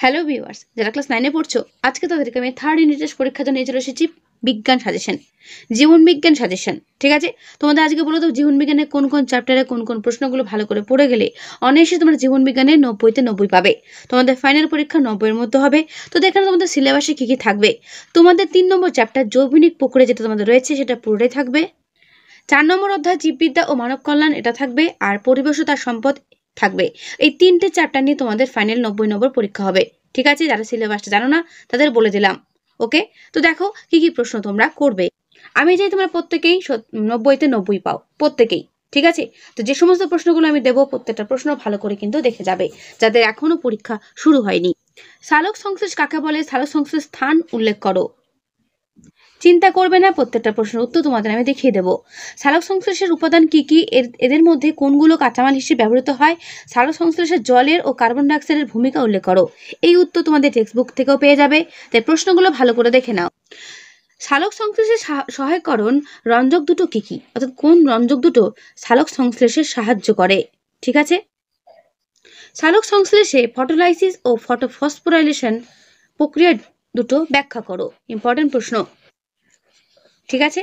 Hello viewers, যারা class 9 এ পড়ছো, আজকে তাদেরকে আমি থার্ড ইউনিট টেস্ট পরীক্ষার জন্য চলে এসেছি বিজ্ঞান সাজেশন, জীবন বিজ্ঞান সাজেশন। ঠিক আছে, তোমাদের আজকে বলো তো জীবন বিজ্ঞানের কোন কোন চ্যাপ্টারে কোন কোন প্রশ্নগুলো ভালো করে পড়ে গেলে অনায়াসে তোমরা জীবন বিজ্ঞানে 90-তে 90 পাবে। তোমাদের ফাইনাল পরীক্ষা 90 এর মধ্যে হবে। তো দেখানো তোমাদের সিলেবাসে কি কি থাকবে। তোমাদের 3 নম্বর চ্যাপ্টার জৈবনিক প্রক্রিয়া যেটা তোমাদের রয়েছে সেটা পুরোটাই থাকবে। 4 নম্বর অধ্যায় জীববিদ্যা ও মানব কল্যাণ এটা থাকবে, আর পরিবেশ ও তার সম্পদ থাকবে। এই তিনটে চ্যাপ্টার নিয়ে তোমাদের ফাইনাল 90 নম্বর পরীক্ষা হবে। ঠিক আছে, যারা সিলেবাসটা জানো না তাদের বলে দিলাম। ওকে, তো দেখো কি কি প্রশ্ন তোমরা করবে। আমি চাই তোমরা প্রত্যেকেই 90-তে 90 পাও, প্রত্যেকেই। ঠিক আছে, তো যে সমস্ত প্রশ্নগুলো আমি দেবো প্রত্যেকটা প্রশ্ন ভালো করে কিন্তু দেখে যাবে, যাদের এখনো পরীক্ষা শুরু হয়নি। সালোক সংশ্লেষ কাকে বলে? সালোক সংশ্লেষ স্থান উল্লেখ করো। চিন্তা করবে না, প্রত্যেকটা প্রশ্নের উত্তর তোমাদের আমি দেখিয়ে দেবো। সালোক সংশ্লেষের উপাদান কি কি, এদের মধ্যে কোনগুলো কাঁচামাল হিসেবে ব্যবহৃত হয়, সালোক সংশ্লেষের জলের ও কার্বন ডাইঅক্সাইডের ভূমিকা উল্লেখ করো। এই উত্তর তোমাদের টেক্সট বুক থেকেও পেয়ে যাবে, তাই প্রশ্নগুলো ভালো করে দেখে নাও। সালোক সংশ্লেষে সহায়করণ রঞ্জক দুটো কি কি, অর্থাৎ কোন রঞ্জক দুটো সালোক সংশ্লেষে সাহায্য করে। ঠিক আছে, সালোক সংশ্লেষে ফটোলাইসিস ও ফটোফসফোরাইলেশন প্রক্রিয়া দুটো ব্যাখ্যা করো। ইম্পর্টেন্ট প্রশ্ন। ঠিক আছে,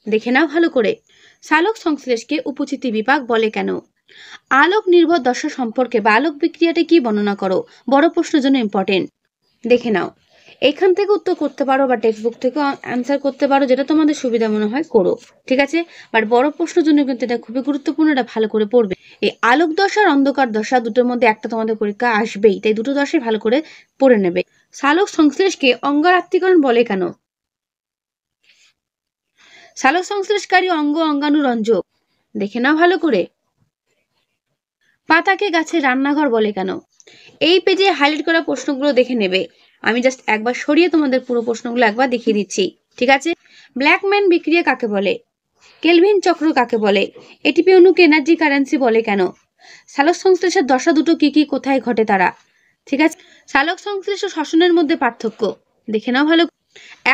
দেখে নাও ভালো করে। সালোক সংশ্লেষকে উপচিতি বিপাক বলে কেন? আলোক নির্ভর দশা সম্পর্কে বা আলোক বিক্রিয়াটা কি বর্ণনা করো। বড় প্রশ্নের জন্য ইম্পর্টেন্ট, দেখে নাও। এখান থেকে উত্তর করতে পারো বা টেক্সট বুক থেকে অ্যান্সার করতে পারো, যেটা তোমাদের সুবিধা মনে হয় করো। ঠিক আছে, বাট বড় প্রশ্নের জন্য কিন্তু এটা খুবই গুরুত্বপূর্ণ, এটা ভালো করে পড়বে। এই আলোক দশা আর অন্ধকার দশা দুটোর মধ্যে একটা তোমাদের পরীক্ষা আসবেই, তাই দুটো দশাই ভালো করে পড়ে নেবে। সালোক সংশ্লেষকে অঙ্গারাত্মীকরণ বলে কেন? সালোক সংশ্লেষকারী অঙ্গ অঙ্গাণু রঞ্জক, দেখে নাও ভালো করে। পাতাকে গাছের রান্নাঘর বলে কেন? এই পেজে হাইলাইট করা প্রশ্নগুলো দেখে নেবে। আমি জাস্ট একবার সরিয়ে তোমাদের পুরো প্রশ্নগুলো একবার দেখিয়ে দিচ্ছি। ঠিক আছে, ব্ল্যাকম্যান বিক্রিয়া কাকে বলে? কেলভিন চক্র কাকে বলে? এটিপি অণুকে এনার্জি কারেন্সি বলে কেন? সালোক সংশ্লেষের দশা দুটো কি কি, কোথায় ঘটে তারা? ঠিক আছে, সালোক সংশ্লেষ ও শ্বসনের মধ্যে পার্থক্য দেখে নাও ভালো।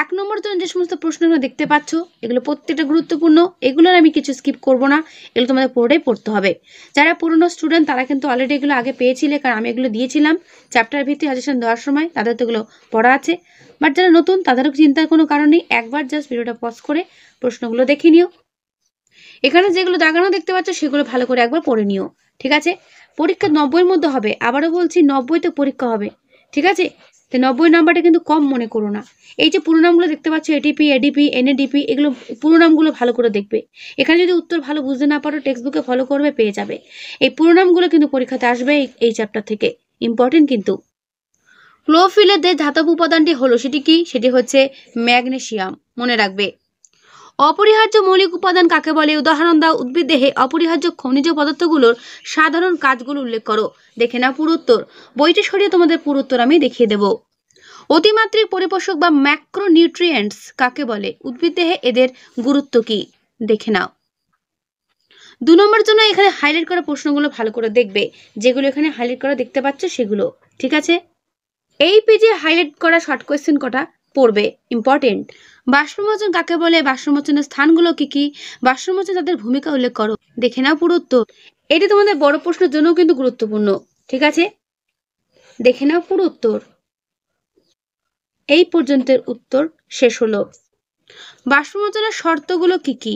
1 নম্বর জন্য যে সমস্ত প্রশ্নগুলো দেখতে পাচ্ছ এগুলো প্রত্যেকটা গুরুত্বপূর্ণ, এগুলোর আমি কিছু স্কিপ করব না, এগুলো তোমাদের পুরোটাই পড়তে হবে। যারা পুরনো স্টুডেন্ট তারা কিন্তু অলরেডি এগুলো আগে পেয়েছিলে, কারণ আমি এগুলো দিয়েছিলাম চ্যাপ্টার ভিত্তিক সাজেশন দেওয়ার সময়, তাদের তো এগুলো পড়া আছে। বাট যারা নতুন তাদেরও চিন্তার কোনো কারণ নেই, একবার জাস্ট ভিডিওটা পজ করে প্রশ্নগুলো দেখে নিও। এখানে যেগুলো দাগানো দেখতে পাচ্ছ সেগুলো ভালো করে একবার পড়ে নিও। ঠিক আছে, পরীক্ষা 90-এর মধ্যে হবে, আবারও বলছি 90-তে পরীক্ষা হবে। ঠিক আছে, তো 90 নাম্বারটা কিন্তু কম মনে করো না। এই যে পুরো নামগুলো দেখতে পাচ্ছ এটিপি, এডিপি, এনএডিপি, এগুলো পুরো নামগুলো ভালো করে দেখবে। এখানে যদি উত্তর ভালো বুঝতে না পারো টেক্সট বুকে ফলো করবে, পেয়ে যাবে। এই পুরো নামগুলো কিন্তু পরীক্ষাতে আসবে এই চ্যাপ্টার থেকে, ইম্পর্টেন্ট কিন্তু। ক্লোরোফিলের যে ধাতব উপাদানটি হলো সেটি কি? সেটি হচ্ছে ম্যাগনেসিয়াম, মনে রাখবে। অপরিহার্য মৌলিক উপাদান কাকে বলে? উদাহরণ দাও। উদ্ভিদ দেহে অপরিহার্য খনিজ পদার্থগুলোর সাধারণ কাজগুলো উল্লেখ করো। দেখে নাও পুরো উত্তর, বইটি সরিয়ে তোমাদের পুরো উত্তর আমি দেখিয়ে দেব। অতিমাত্রিক পরিপোষক বা ম্যাক্রোনিউট্রিয়েন্টস কাকে বলে? উদ্ভিদ দেহে এদের গুরুত্ব কি? দেখে নাও। 2 নম্বরের জন্য এখানে হাইলাইট করা প্রশ্নগুলো ভালো করে দেখবে, যেগুলো এখানে হাইলাইট করা দেখতে পাচ্ছ সেগুলো। ঠিক আছে, এই পেজে হাইলাইট করা শর্ট কোয়েশ্চেন কটা পড়বে, ইম্পর্টেন্ট। বাষ্পমোচন কাকে বলে? বাষ্পমোচনের স্থানগুলো কি কি? বাষ্পমোচন তাদের ভূমিকা উল্লেখ করো। দেখে নাও পুরো উত্তর, এটি তোমাদের বড় প্রশ্নের জন্য কিন্তু গুরুত্বপূর্ণ। ঠিক আছে, দেখে নাও পুরো উত্তর। এই পর্যন্তের উত্তর শেষ হলো। বাষ্পমোচনের শর্তগুলো কি কি?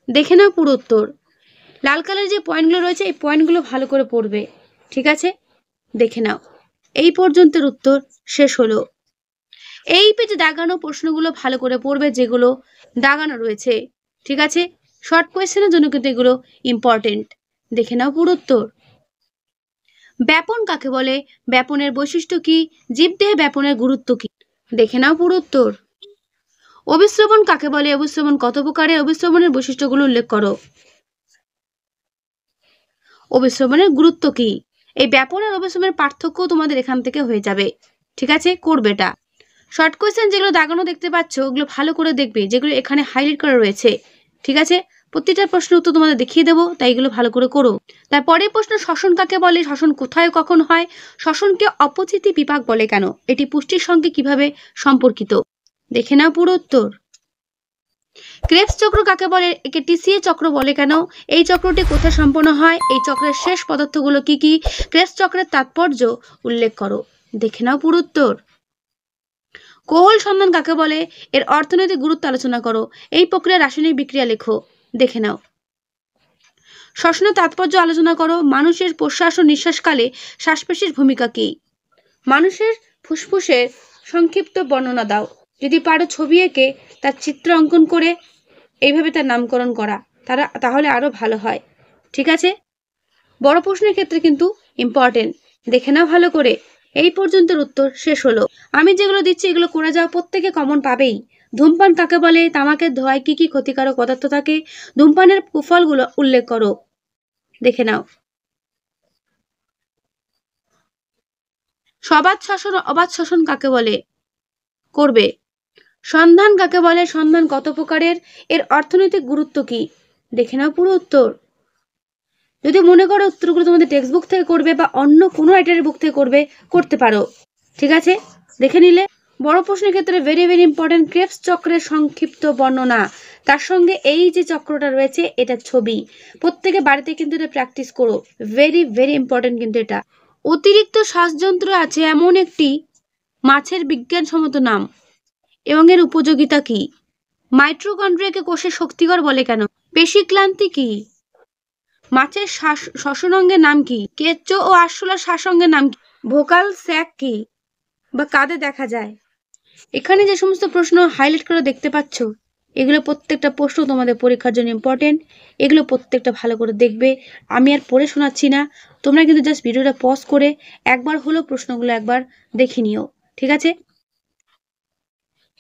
দেখে নাও পুরো উত্তর। লাল কালারের যে পয়েন্টগুলো রয়েছে এই পয়েন্টগুলো ভালো করে পড়বে। ঠিক আছে, দেখে নাও। এই পর্যন্তের উত্তর শেষ হলো। এই পেজে দাগানো প্রশ্নগুলো ভালো করে পড়বে, যেগুলো দাগানো রয়েছে। ঠিক আছে, শর্ট কোয়েশ্চেনের জন্য কিন্তু এগুলো ইম্পর্টেন্ট। দেখে নাও পুরো উত্তর। ব্যাপন কাকে বলে? ব্যাপনের বৈশিষ্ট্য কি? জীবদেহে ব্যাপনের গুরুত্ব কি? দেখে নাও পুরো উত্তর। অভিস্রবণ কাকে বলে? অভিস্রবণ কত প্রকারের? অভিস্রবণের বৈশিষ্ট্যগুলো উল্লেখ করো। অভিস্রবণের গুরুত্ব কি? এই ব্যাপন আর অভিস্রবণের পার্থক্য তোমাদের এখান থেকে হয়ে যাবে। ঠিক আছে, করবে এটা। শর্ট কোয়েশ্চেন যেগুলো দাগানো দেখতে পাচ্ছ ওগুলো ভালো করে দেখবে, যেগুলো এখানে হাইলাইট করা রয়েছে। ঠিক আছে, প্রতিটা প্রশ্নের উত্তর তোমাদের দেখিয়ে দেবো, তাই এগুলো ভালো করে করো। তারপরের প্রশ্ন, শ্বসন কাকে বলে? শ্বসন কোথায় কখন হয়? শ্বসনকে অপচিতি বিপাক বলে কেন? এটি পুষ্টির সঙ্গে কিভাবে সম্পর্কিত? দেখে নাও পুরো উত্তর। ক্রেবস চক্র কাকে বলে? একে টিসিএ চক্র বলে কেন? এই চক্রটি কোথায় সম্পন্ন হয়? এই চক্রের শেষ পদার্থগুলো কি কি? ক্রেবস চক্রের তাৎপর্য উল্লেখ করো। দেখে নাও পুরো উত্তর। কোহল সন্ধান কাকে বলে, এর অর্থনৈতিক গুরুত্ব আলোচনা করো, এই প্রক্রিয়া রাসায়নিক বিক্রিয়া লেখো। দেখে নাও। শ্বসনের তাৎপর্য আলোচনা করো, মানুষের প্রশ্বাস ও নিঃশ্বাসকালে শ্বাসপেশির ভূমিকা কি। মানুষের ফুসফুসের সংক্ষিপ্ত বর্ণনা দাও, যদি পারো ছবি এঁকে তার চিত্র অঙ্কন করে এইভাবে তার নামকরণ করা, তাহলে আরো ভালো হয়। ঠিক আছে, বড় প্রশ্নের ক্ষেত্রে কিন্তু ইম্পর্টেন্ট, দেখে নাও ভালো করে। এই পর্যন্তের উত্তর শেষ হলো। আমি যেগুলো দিচ্ছি এগুলো করে যাও, প্রত্যেকে কমন পাবেই। ধূমপান কাকে বলে, তামাকের ধোঁয়ায় কি কি ক্ষতিকারক পদার্থ থাকে, ধূমপানের কুফলগুলো উল্লেখ করো। দেখে নাও। সবাত শাসন অবাধ শাসন কাকে বলে, করবে। সন্ধান কাকে বলে, সন্ধান কত প্রকারের, এর অর্থনৈতিক গুরুত্ব কি। দেখে নাও পুরো উত্তর। যদি মনে করো উত্তরগুলো তোমাদের টেক্সট বুক থেকে করবে বা অন্য কোনো রাইটারের বুক থেকে করবে, করতে পারো। ঠিক আছে, দেখে নিলে। বড় প্রশ্নের ক্ষেত্রে ভেরি ভেরি ইম্পর্টেন্ট, ক্রেবস চক্রের সংক্ষিপ্ত বর্ণনা, তার সঙ্গে এই যে চক্রটা রয়েছে এটা ছবি। প্রত্যেকে বাড়িতে কিন্তু এটা প্র্যাকটিস করো, ভেরি ভেরি ইম্পর্টেন্ট কিন্তু এটা। অতিরিক্ত শ্বাসযন্ত্র আছে এমন একটি মাছের বিজ্ঞানসম্মত নাম এবং এর উপযোগিতা কি। মাইটোকন্ড্রিয়াকে কোষের শক্তিকর বলে কেন, পেশি ক্লান্তি কি, মাছের শ্বসন অঙ্গের নাম কি, কেচ্চ ও আরশোলার শ্বাসঙ্গের নাম কি, ভোকাল স্যাক কি বা কাঁধে দেখা যায়। এখানে যে সমস্ত প্রশ্ন হাইলাইট করে দেখতে পাচ্ছ, এগুলো প্রত্যেকটা প্রশ্ন তোমাদের পরীক্ষার জন্য ইম্পর্টেন্ট। এগুলো প্রত্যেকটা ভালো করে দেখবে। আমি আর পড়ে শোনাচ্ছি না, তোমরা কিন্তু জাস্ট ভিডিওটা পজ করে একবার হলো প্রশ্নগুলো একবার দেখে নিও। ঠিক আছে,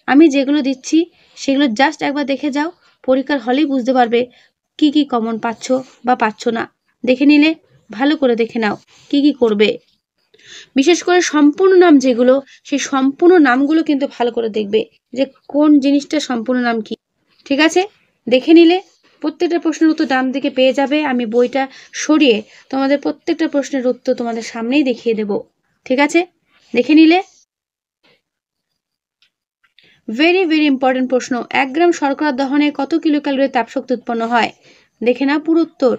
আমি যেগুলো দিচ্ছি সেগুলো জাস্ট একবার দেখে যাও, পরীক্ষার হলেই বুঝতে পারবে কি কি কমন পাচ্ছ বা পাচ্ছ না। দেখে নিলে ভালো করে দেখে নাও কি কি করবে। বিশেষ করে সম্পূর্ণ নাম যেগুলো, সেই সম্পূর্ণ নামগুলো কিন্তু ভালো করে দেখবে যে কোন জিনিসটা সম্পূর্ণ নাম কি। ঠিক আছে, দেখে নিলে প্রত্যেকটা প্রশ্নের উত্তর ডান দিকে পেয়ে যাবে। আমি বইটা সরিয়ে তোমাদের প্রত্যেকটা প্রশ্নের উত্তর তোমাদের সামনেই দেখিয়ে দেব। ঠিক আছে, দেখে নিলে। ভেরি ভেরি ইম্পর্টেন্ট প্রশ্ন, 1 গ্রাম শর্করা দহনে কত কিলো ক্যালোরি তাপশক্তি উৎপন্ন হয়। দেখে না পুরো উত্তর।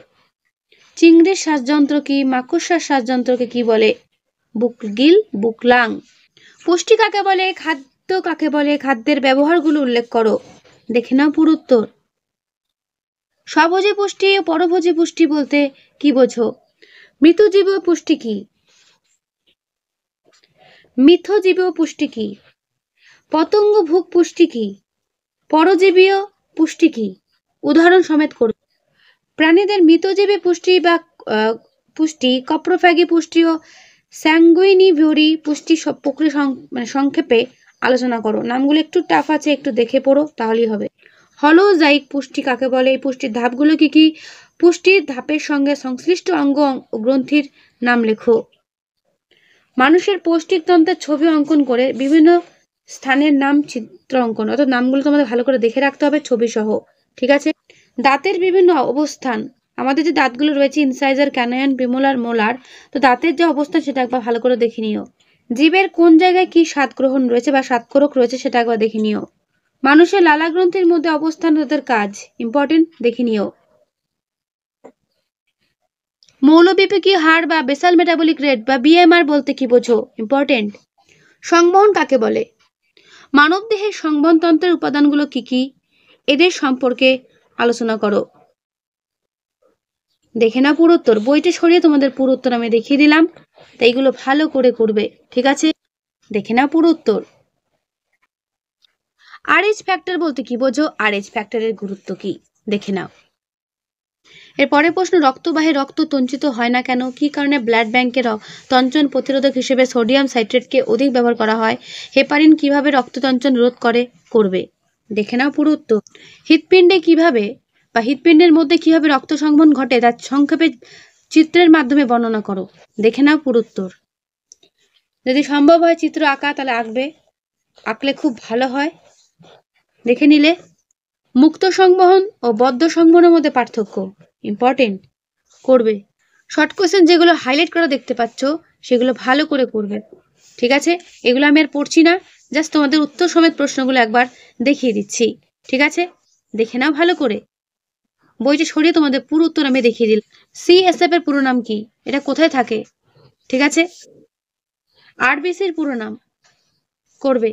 চিংড়ির শ্বাসযন্ত্র কি, মাকড়সার শ্বাসযন্ত্রকে কি বলে, বুকগিল বুকলাং। পুষ্টি কাকে বলে, খাদ্য কাকে বলে, খাদ্যের ব্যবহারগুলো উল্লেখ করো। দেখে নাও পুরো উত্তর। স্বভোজী পুষ্টি ও পরভোজী পুষ্টি বলতে কি বোঝো। মৃতজীবীয় পুষ্টি কি, মিথজীবীয় পুষ্টি কি, পতঙ্গ ভোগ পুষ্টি কি, পরজীবীয় পুষ্টি কি, উদাহরণ সমেত করো। প্রাণীদের মৃতজীবী পুষ্টি বা পুষ্টি, কপ্রোফ্যাগি পুষ্টি ও স্যাঙ্গুইনিভোরি পুষ্টি প্রক্রিয়া সংক্ষেপে আলোচনা করো। নামগুলো একটু টাফ আছে, একটু দেখে পড়ো তাহলেই হবে। হলোজাইক পুষ্টি কাকে বলে, এই পুষ্টির ধাপগুলো কি কি, পুষ্টির ধাপের সঙ্গে সংশ্লিষ্ট অঙ্গ ও গ্রন্থির নাম লেখো। মানুষের পৌষ্টিকতন্ত্রের ছবি অঙ্কন করে বিভিন্ন স্থানের নাম চিত্র অঙ্কন, অর্থাৎ নামগুলো তোমাদের ভালো করে দেখে রাখতে হবে ছবি সহ। ঠিক আছে, দাঁতের বিভিন্ন অবস্থান, আমাদের যে দাঁতগুলো রয়েছে ইনসাইজার, ক্যানায়ন, প্রিমোলার, মোলার, তো দাঁতের যে অবস্থান সেটা একবার ভালো করে দেখে নিও। জীবের কোন জায়গায় কি স্বাদ গ্রহণ রয়েছে বা স্বাদকোরক রয়েছে সেটা একবার দেখে নিও। মানুষের লালা গ্রন্থির মধ্যে অবস্থান, তাদের কাজ ইম্পর্টেন্ট, দেখে নিও। মৌলবিপাকীয় হার বা বেসাল মেটাবলিক রেট বা বিএমআর বলতে কি বোঝো, ইম্পর্টেন্ট। সংবহন কাকে বলে, মানব দেহের সংবহনতন্ত্রের উপাদানগুলো কি কি, এদের সম্পর্কে আলোচনা করো। দেখে না পুরো উত্তর, বইটা সরিয়ে তোমাদের পুরো উত্তর আমি দেখিয়ে দিলাম, তাই এগুলো ভালো করে করবে। ঠিক আছে, দেখে না পুরো উত্তর। আরএইচ ফ্যাক্টর বলতে কি বোঝো, আরএইচ ফ্যাক্টরের গুরুত্ব কি, দেখে নাও। এরপরে প্রশ্ন, রক্তবাহী রক্ত তঞ্চিত হয় না কেন, কি কারণে ব্লাড ব্যাংকের তঞ্চন প্রতিরোধক হিসেবে সোডিয়াম সাইট্রেটকে অধিক ব্যবহার করা হয়, হেপারিন কিভাবে রক্ততঞ্চন রোধ করবে। দেখে নাও পুরো উত্তর। হৃৎপিণ্ডে কিভাবে বা হৃৎপিণ্ডের মধ্যে কিভাবে রক্ত সংবহন ঘটে তার সংক্ষেপে চিত্রের মাধ্যমে বর্ণনা করো। দেখে নাও পুরো উত্তর। যদি সম্ভব হয় চিত্র আঁকা তাহলে আঁকবে, আঁকলে খুব ভালো হয়। দেখে নিলে। মুক্ত সংবহন ও বদ্ধ সংবহনের মধ্যে পার্থক্য, ইম্পর্টেন্ট, করবে। শর্ট কোয়েশ্চেন যেগুলো হাইলাইট করে দেখতে পাচ্ছ সেগুলো ভালো করে করবে। ঠিক আছে, এগুলো আমি আর পড়ছি না, জাস্ট তোমাদের উত্তর সমেত প্রশ্নগুলো একবার দেখিয়ে দিচ্ছি। ঠিক আছে, দেখে নাও ভালো করে। বইটা সরিয়ে তোমাদের পুরো উত্তর আমি দেখিয়ে দিলাম। সিএসএফ এর পুরো নাম কি, এটা কোথায় থাকে। ঠিক আছে, আরবিসির পুরো নাম করবে।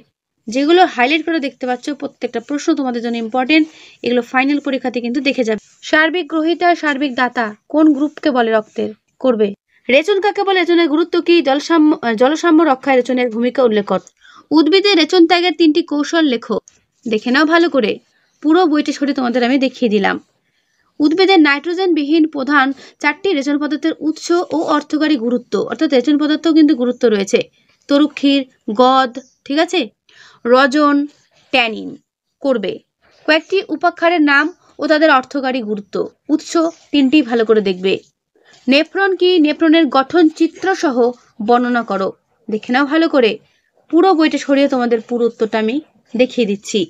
যেগুলো হাইলাইট করে দেখতে পাচ্ছ প্রত্যেকটা প্রশ্ন তোমাদের জন্য ইম্পর্টেন্ট, এগুলো ফাইনাল পরীক্ষাতে কিন্তু দেখে যাবে। সার্বিক গ্রহিতা, সার্বিক দাতা কোন গ্রুপকে বলে রক্তের? করবে। রেচন কাকে বলে? রেচনের গুরুত্ব কি? জলসাম্য রক্ষায় রেচনের ভূমিকা উল্লেখ কর। উদ্ভিদের রেচন ত্যাগের 3টি কৌশল লেখো। দেখে নাও ভালো করে, পুরো বইটা সরিয়ে তোমাদের আমি দেখিয়ে দিলাম। উদ্ভিদের নাইট্রোজেন বিহীন প্রধান 4টি রেচন পদার্থের উৎস ও অর্থকারী গুরুত্ব, অর্থাৎ রেচন পদার্থও কিন্তু গুরুত্ব রয়েছে। তরুক্ষীর, গদ, ঠিক আছে, রজন, ট্যানিন। করবে। কয়েকটি উপাক্ষারের নাম ও তাদের অর্থকারী গুরুত্ব, উৎস 3টি ভালো করে দেখবে। নেফ্রন কি? নেফ্রনের গঠন চিত্র সহ বর্ণনা করো। দেখে নাও ভালো করে, পুরো বইটা সরিয়ে তোমাদের পুরো উত্তরটা আমি দেখিয়ে দিচ্ছি।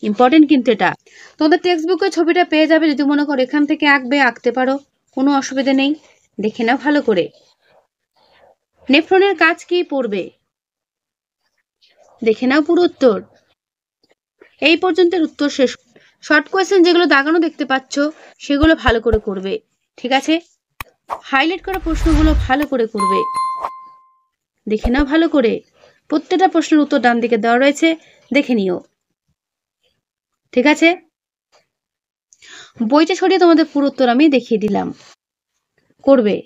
ইম্পর্টেন্ট কিন্তু এটা। তোমাদের টেক্সট বুকে ছবিটা পেয়ে যাবে, যদি মনে করো এখান থেকে আঁকবে আঁকতে পারো, কোনো অসুবিধা নেই। দেখে নাও ভালো করে। নেফ্রনের কাজ কি? পড়বে। দেখে নাও পুরো উত্তর। এই পর্যন্তের উত্তর শেষ। শর্ট কোয়েশ্চেন যেগুলো দাগানো দেখতে পাচ্ছ সেগুলো ভালো করে করবে, ঠিক আছে? হাইলাইট করা প্রশ্নগুলো ভালো করে করবে। দেখে নাও ভালো করে, প্রত্যেকটা প্রশ্নের উত্তর ডান দিকে দেওয়া রয়েছে, দেখে নিও, ঠিক আছে? বইটা সরিয়ে তোমাদের পুরো উত্তর আমি দেখিয়ে দিলাম। করবে।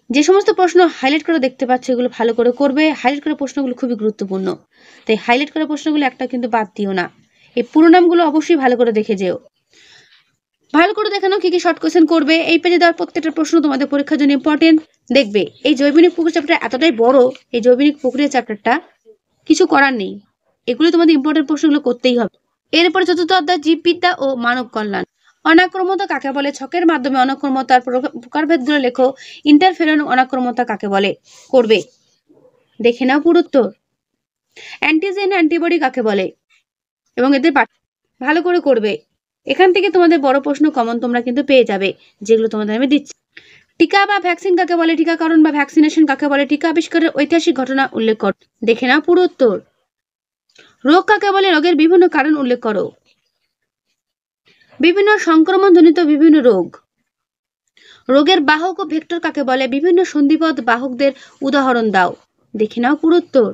যে সমস্ত প্রশ্ন হাইলাইট করে দেখতে পাচ্ছ এগুলো ভালো করে করবে। হাইলাইট করা প্রশ্নগুলো খুবই গুরুত্বপূর্ণ, তাই হাইলাইট করা প্রশ্নগুলো একটা কিন্তু বাদ দিও না। এই পুরো নামগুলো অবশ্যই ভালো করে দেখে যেও। ভালো করে দেখানো কি কি শর্ট কোয়েশ্চেন করবে। এই পেজে দেওয়ার প্রত্যেকটা প্রশ্ন তোমাদের পরীক্ষার জন্য ইম্পর্টেন্ট। দেখবে এই জৈবিক প্রক্রিয়া চ্যাপ্টার এতটাই বড়, এই জৈবিক প্রক্রিয়া চ্যাপ্টারটা কিছু করার নেই, এগুলো তোমাদের ইম্পর্টেন্ট প্রশ্নগুলো করতেই হবে। এরপরে চতুর্থ অধ্যায় জীববিদ্যা ও মানব কল্যাণ। অনাক্রমতা কাকে বলে? ছকের মাধ্যমে অনাক্রমতার প্রকারভেদগুলো লেখো। ইন্টারফেরন অনাক্রমতা কাকে বলে? করবে। দেখে নাও পুরো উত্তর। অ্যান্টিজেন অ্যান্টিবডি কাকে বলে এবং এদের ভালো করে করবে। এখান থেকে তোমাদের বড় প্রশ্ন কমন তোমরা কিন্তু পেয়ে যাবে, যেগুলো তোমাদের আমি দিচ্ছি। টিকা বা ভ্যাকসিন কাকে বলে? টিকাকরণ বা ভ্যাকসিনেশন কাকে বলে? টিকা আবিষ্কারের ঐতিহাসিক ঘটনা উল্লেখ কর। দেখে নাও পুরো উত্তর। রোগ কাকে বলে? রোগের বিভিন্ন কারণ উল্লেখ করো। বিভিন্ন সংক্রমণজনিত বিভিন্ন রোগ। রোগের বাহক ও ভেক্টর কাকে বলে? বিভিন্ন সন্ধিপদ বাহকদের উদাহরণ দাও। দেখে নাও পুরো উত্তর।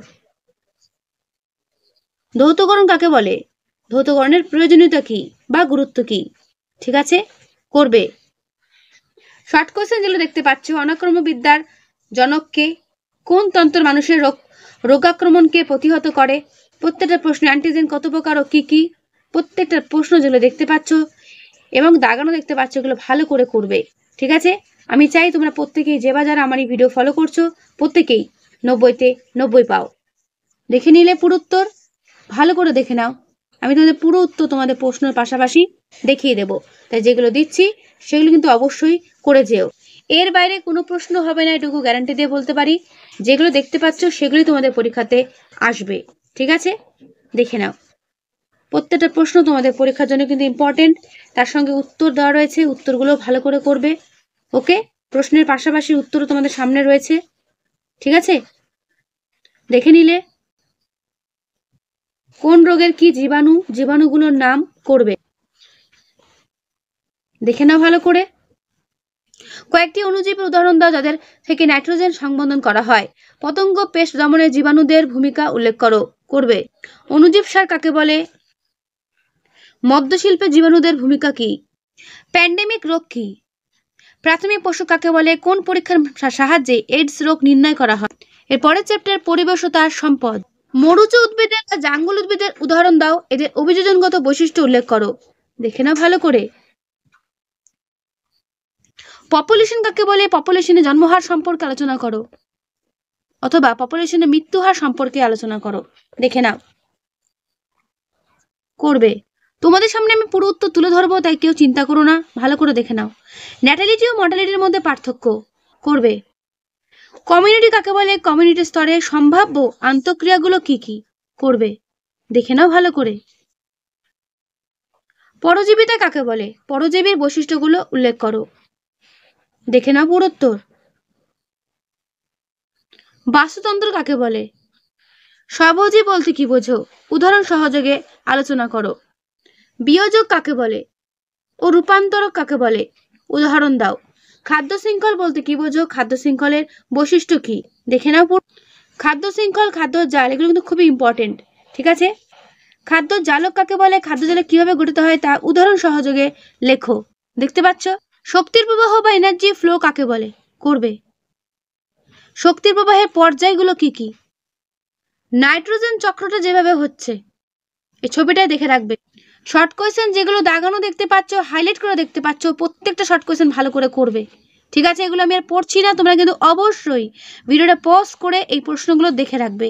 ধৌতকরণ কাকে বলে? ধৌতকরণের প্রয়োজনীয়তা কি বা গুরুত্ব কি? ঠিক আছে, করবে। শর্ট কোয়েশ্চেন যেগুলো দেখতে পাচ্ছ, অনাক্রম্য বিদ্যার জনককে? কোন তন্ত্র মানুষের রোগাক্রমণকে প্রতিহত করে? প্রত্যেকটা প্রশ্ন অ্যান্টিজেন কত প্রকার ও কি কি? প্রত্যেকটা প্রশ্ন যেগুলো দেখতে পাচ্ছ এবং দাগানো দেখতে পাচ্ছ এগুলো ভালো করে করবে, ঠিক আছে? আমি চাই তোমরা প্রত্যেকেই, যে বা যারা আমার এই ভিডিও ফলো করছো, প্রত্যেকেই 90তে 90 পাও। দেখে নিলে পুরো উত্তর, ভালো করে দেখে নাও। আমি তোমাদের পুরো উত্তর তোমাদের প্রশ্নের পাশাপাশি দেখিয়ে দেব, তাই যেগুলো দিচ্ছি সেগুলো কিন্তু অবশ্যই করে যেও। এর বাইরে কোনো প্রশ্ন হবে না, এটুকু গ্যারান্টি দিয়ে বলতে পারি। যেগুলো দেখতে পাচ্ছ সেগুলোই তোমাদের পরীক্ষাতে আসবে, ঠিক আছে? দেখে নাও, প্রত্যেকটা প্রশ্ন তোমাদের পরীক্ষার জন্য কিন্তু ইম্পর্টেন্ট, তার সঙ্গে উত্তর দেওয়া রয়েছে, উত্তরগুলো ভালো করে করবে। ওকে, প্রশ্নের পাশাপাশি উত্তরও তোমাদের সামনে রয়েছে, ঠিক আছে? দেখে নিলে কোন রোগের কি জীবাণু, জীবাণুগুলোর নাম করবে। দেখে নাও ভালো করে। কয়েকটি অণুজীবের উদাহরণ দাও যাদের থেকে নাইট্রোজেন সংবন্ধন করা হয়। পতঙ্গ পেস্ট দমনে জীবাণুদের ভূমিকা উল্লেখ করো। করবে। অণুজীব সার কাকে বলে? মদ্যশিল্পে জীবাণুদের ভূমিকা কি? প্যান্ডেমিক রোগ কি? প্রাথমিক পশু কাকে বলে? কোন পরীক্ষার সাহায্যে এইডস রোগ নির্ণয় করা হয়? এর পরের চ্যাপ্টার পরিবেশ ও তার সম্পদ। মরুচু উদ্ভিদের বা জাঙ্গল উদ্ভিদের উদাহরণ দাও, এদের অভিযোজনগত বৈশিষ্ট্য উল্লেখ করো। দেখে নাও ভালো করে। পপুলেশন কাকে বলে? পপুলেশনে জন্মহার সম্পর্কে আলোচনা করো, অথবা পপুলেশনে মৃত্যু হার সম্পর্কে আলোচনা করো। দেখে নাও, করবে। তোমাদের সামনে আমি পুরো উত্তর তুলে ধরবো, তাই কেউ চিন্তা করো না, ভালো করে দেখে নাও। ন্যাটালিটি ও মর্টালিটির মধ্যে পার্থক্য। করবে। কমিউনিটি কাকে বলে? কমিউনিটি স্তরে সম্ভাব্য আন্তঃক্রিয়াগুলো কি কি? করবে। দেখে নাও ভালো করে। পরজীবিতা কাকে বলে? পরজীবীর বৈশিষ্ট্যগুলো উল্লেখ করো। দেখে নাও পুরো উত্তর। বাস্তুতন্ত্র কাকে বলে? স্বভোজী বলতে কি বোঝো? উদাহরণ সহযোগে আলোচনা করো। বিয়োজক কাকে বলে ও রূপান্তরক কাকে বলে? উদাহরণ দাও। খাদ্য শৃঙ্খল বলতে কি বোঝো? খাদ্য শৃঙ্খলের বৈশিষ্ট্য কি দেখে নাও। খাদ্য শৃঙ্খল, খাদ্য জাল, এগুলো কিন্তু খুবই ইম্পর্টেন্ট। ঠিক আছে। খাদ্য জালক কাকে বলে? খাদ্য জালক কিভাবে গঠিত হয় তা উদাহরণ সহযোগে লেখো। দেখতে পাচ্ছ? শক্তির প্রবাহ বা এনার্জি ফ্লো কাকে বলে? করবে। শক্তির প্রবাহের পর্যায়গুলো কি কি? নাইট্রোজেন চক্রটা যেভাবে হচ্ছে এই ছবিটা দেখে রাখবে। শর্ট কোয়েশ্চেন যেগুলো দাগানো দেখতে পাচ্ছ, হাইলাইট করে দেখতে পাচ্ছ, প্রত্যেকটা শর্ট কোয়েশ্চেন ভালো করে করবে। ঠিক আছে। এগুলো আমি আর পড়ছি না, তোমরা কিন্তু অবশ্যই ভিডিওটা পজ করে এই প্রশ্নগুলো দেখে রাখবে।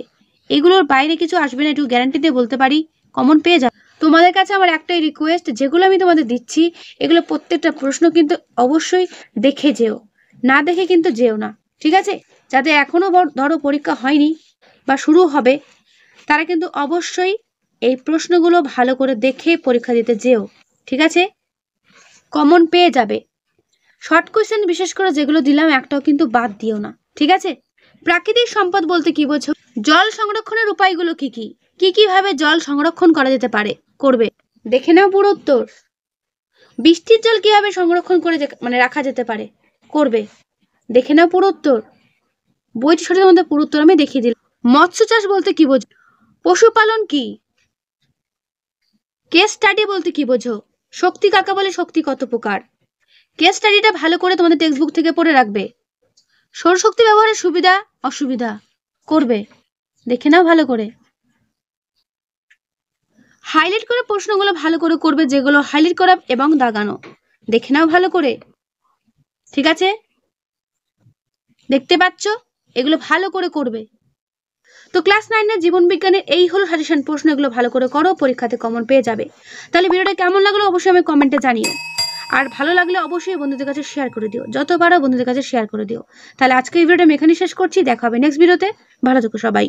এগুলোর বাইরে কিছু আসবে না, একটু গ্যারান্টি দিয়ে বলতে পারি, কমন পেয়ে যাবে। তোমাদের কাছে আমার একটাই রিকোয়েস্ট, যেগুলো আমি তোমাদের দিচ্ছি এগুলো প্রত্যেকটা প্রশ্ন কিন্তু অবশ্যই দেখে যেও, না দেখে কিন্তু যেও না। ঠিক আছে। যাতে এখনো ধরো পরীক্ষা হয়নি বা শুরু হবে, তারা কিন্তু অবশ্যই এই প্রশ্নগুলো ভালো করে দেখে পরীক্ষা দিতে যেও। ঠিক আছে। কমন পেয়ে যাবে। শর্ট কোয়েশ্চেন বিশেষ করে যেগুলো দিলাম একটাও কিন্তু বাদ দিও না। ঠিক আছে। প্রাকৃতিক সম্পদ বলতে কি বোঝো? জল সংরক্ষণের উপায়গুলো কি কি? কি কি ভাবে জল সংরক্ষণ করা যেতে পারে? করবে। দেখে নাও পুরো উত্তর। বৃষ্টির জল কিভাবে সংরক্ষণ করে রাখা যেতে পারে? করবে। দেখে নাও পুরো উত্তর। বইটি সঠিক মধ্যে পুরো উত্তর আমি দেখিয়ে দিলাম। মৎস্য চাষ বলতে কি বোঝো? পশুপালন কি? কেস স্টাডি বলতে কি বোঝো? শক্তি কাকে বলে? শক্তি কত প্রকার? কেস স্টাডিটা ভালো করে তোমাদের টেক্সট বুক থেকে পড়ে রাখবে। সৌরশক্তি ব্যবহারের সুবিধা অসুবিধা? করবে। দেখে নাও ভালো করে। হাইলাইট করে প্রশ্নগুলো ভালো করে করবে, যেগুলো হাইলাইট করা এবং দাগানো। দেখে নাও ভালো করে। ঠিক আছে। দেখতে পাচ্ছ? এগুলো ভালো করে করবে। তো ক্লাস 9 জীবন বিজ্ঞানের এই হলো সাজেশন প্রশ্ন, এগুলো ভালো করে করো, পরীক্ষাতে কমন পেয়ে যাবে। তাহলে ভিডিওটা কেমন লাগলো অবশ্যই আমি কমেন্টে জানিও। আর ভালো লাগলে অবশ্যই বন্ধুদের কাছে শেয়ার করে দিও, যত পারো বন্ধুদের কাছে শেয়ার করে দিও। তাহলে আজকে এই ভিডিওটা আমি এখানেই শেষ করছি। দেখা হবে নেক্সট ভিডিওতে। ভালো থেকো সবাই।